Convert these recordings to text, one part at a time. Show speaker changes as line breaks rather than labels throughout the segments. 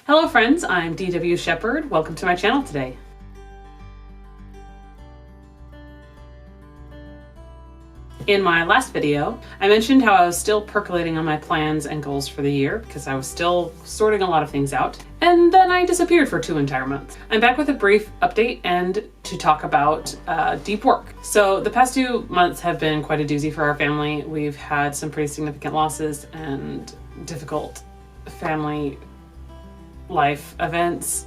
Hello friends, I'm D.W. Shepherd. Welcome to my channel today. In my last video, I mentioned how I was still percolating on my plans and goals for the year because I was still sorting a lot of things out, and then I disappeared for 2 entire months. I'm back with a brief update and to talk about deep work. So the past 2 months have been quite a doozy for our family. We've had some pretty significant losses and difficult family life events,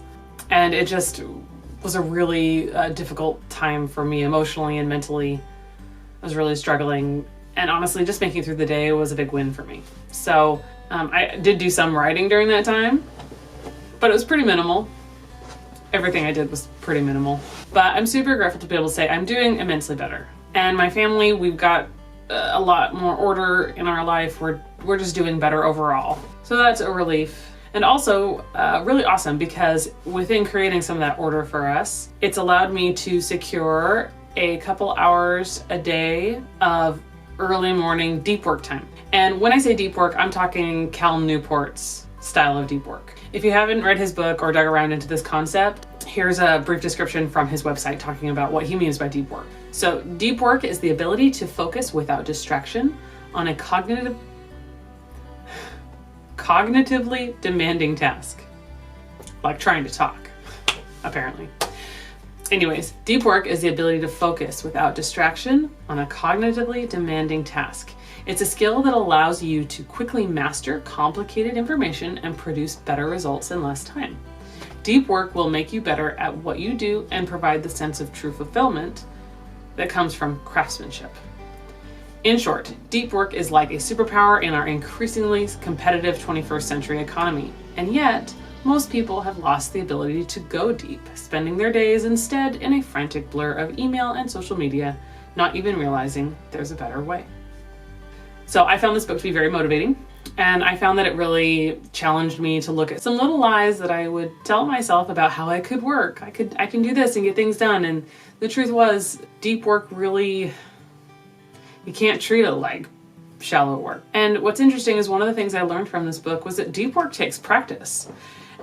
and it just was a really difficult time for me emotionally and mentally. I was really struggling, and honestly just making it through the day was a big win for me. So I did do some writing during that time, but it was pretty minimal. Everything I did was pretty minimal, but I'm super grateful to be able to say I'm doing immensely better. And my family, we've got a lot more order in our life. We're just doing better overall. So that's a relief. And also really awesome because within creating some of that order for us, it's allowed me to secure a couple hours a day of early morning deep work time. And when I say deep work, I'm talking Cal Newport's style of deep work. If you haven't read his book or dug around into this concept, here's a brief description from his website talking about what he means by deep work. So deep work is the ability to focus without distraction on a cognitively demanding task, like trying to talk, apparently. Anyways, deep work is the ability to focus without distraction on a cognitively demanding task. It's a skill that allows you to quickly master complicated information and produce better results in less time. Deep work will make you better at what you do and provide the sense of true fulfillment that comes from craftsmanship. In short, deep work is like a superpower in our increasingly competitive 21st century economy. And yet, most people have lost the ability to go deep, spending their days instead in a frantic blur of email and social media, not even realizing there's a better way. So I found this book to be very motivating, and I found that it really challenged me to look at some little lies that I would tell myself about how I could work. I can do this and get things done. And the truth was, deep work really, you can't treat it like shallow work. And what's interesting is one of the things I learned from this book was that deep work takes practice.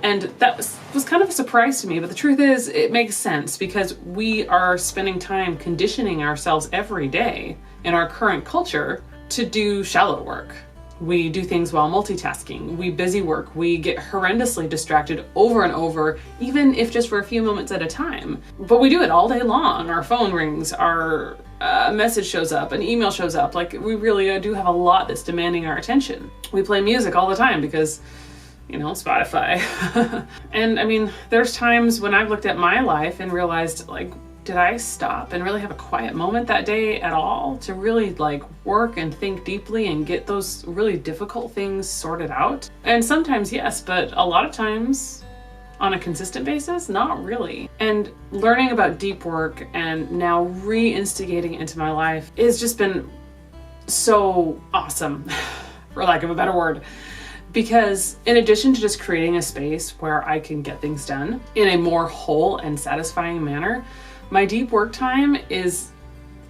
And that was kind of a surprise to me, but the truth is it makes sense because we are spending time conditioning ourselves every day in our current culture to do shallow work. We do things while multitasking, we busy work, we get horrendously distracted over and over, even if just for a few moments at a time. But we do it all day long. Our phone rings, our message shows up, an email shows up. Like, we really do have a lot that's demanding our attention. We play music all the time because, you know, Spotify. And I mean, there's times when I've looked at my life and realized, like, did I stop and really have a quiet moment that day at all to really like work and think deeply and get those really difficult things sorted out? And sometimes yes, but a lot of times on a consistent basis, not really. And learning about deep work and now re-instigating it into my life has just been so awesome, for lack of a better word. Because in addition to just creating a space where I can get things done in a more whole and satisfying manner, my deep work time is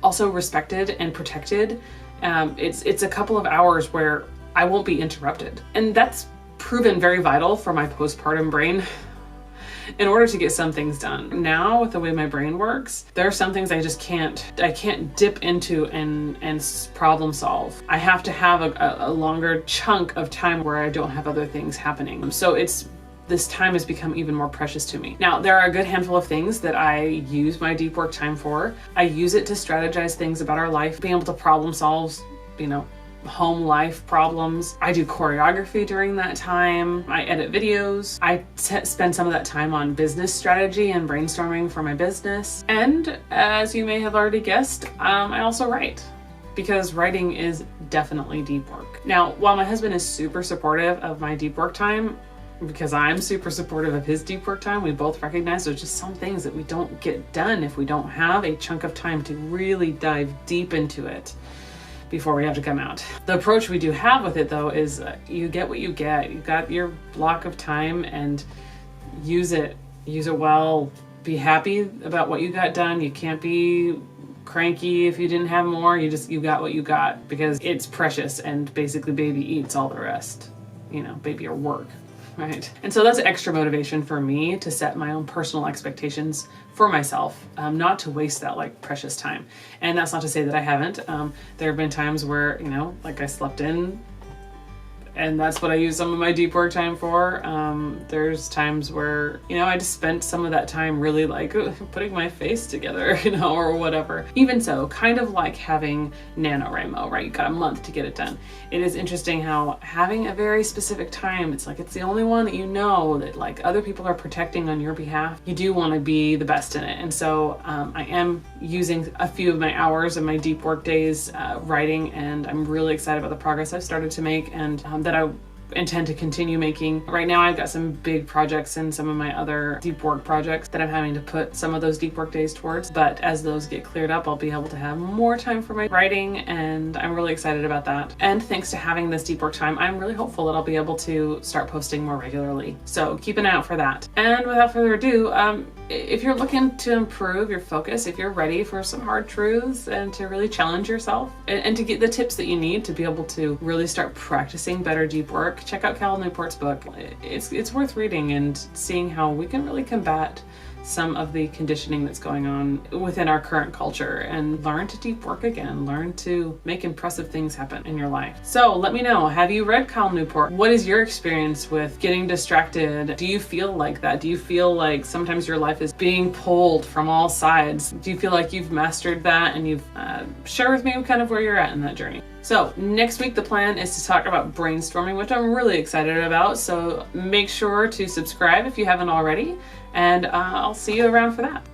also respected and protected. It's a couple of hours where I won't be interrupted. And that's proven very vital for my postpartum brain in order to get some things done. Now, with the way my brain works, there are some things I can't dip into and problem solve. I have to have a longer chunk of time where I don't have other things happening. So this time has become even more precious to me. Now, there are a good handful of things that I use my deep work time for. I use it to strategize things about our life, being able to problem solve, home life problems. I do choreography during that time. I edit videos. I spend some of that time on business strategy and brainstorming for my business. And as you may have already guessed, I also write, because writing is definitely deep work. Now, while my husband is super supportive of my deep work time, because I'm super supportive of his deep work time, we both recognize there's just some things that we don't get done if we don't have a chunk of time to really dive deep into it before we have to come out. The approach we do have with it though is you get what you get. You got your block of time and use it well. Be happy about what you got done. You can't be cranky if you didn't have more. You got what you got because it's precious, and basically baby eats all the rest. Baby or work. Right. And so that's extra motivation for me to set my own personal expectations for myself, not to waste that like precious time. And that's not to say that I haven't. There have been times where, like I slept in, and that's what I use some of my deep work time for. There's times where, I just spent some of that time really like putting my face together, or whatever. Even so, kind of like having NaNoWriMo, right? You got a month to get it done. It is interesting how having a very specific time, it's like it's the only one that that like other people are protecting on your behalf. You do want to be the best in it. And so I am using a few of my hours of my deep work days writing, and I'm really excited about the progress I've started to make, and that I intend to continue making. Right now I've got some big projects and some of my other deep work projects that I'm having to put some of those deep work days towards, but as those get cleared up, I'll be able to have more time for my writing, and I'm really excited about that. And thanks to having this deep work time, I'm really hopeful that I'll be able to start posting more regularly. So keep an eye out for that. And without further ado, if you're looking to improve your focus, if you're ready for some hard truths and to really challenge yourself and to get the tips that you need to be able to really start practicing better deep work, check out Cal Newport's book. It's worth reading and seeing how we can really combat some of the conditioning that's going on within our current culture and learn to deep work again, learn to make impressive things happen in your life. So let me know, have you read Cal Newport? What is your experience with getting distracted? Do you feel like that? Do you feel like sometimes your life is being pulled from all sides? Do you feel like you've mastered that, and you've share with me kind of where you're at in that journey? So next week, the plan is to talk about brainstorming, which I'm really excited about. So make sure to subscribe if you haven't already, and I'll see you around for that.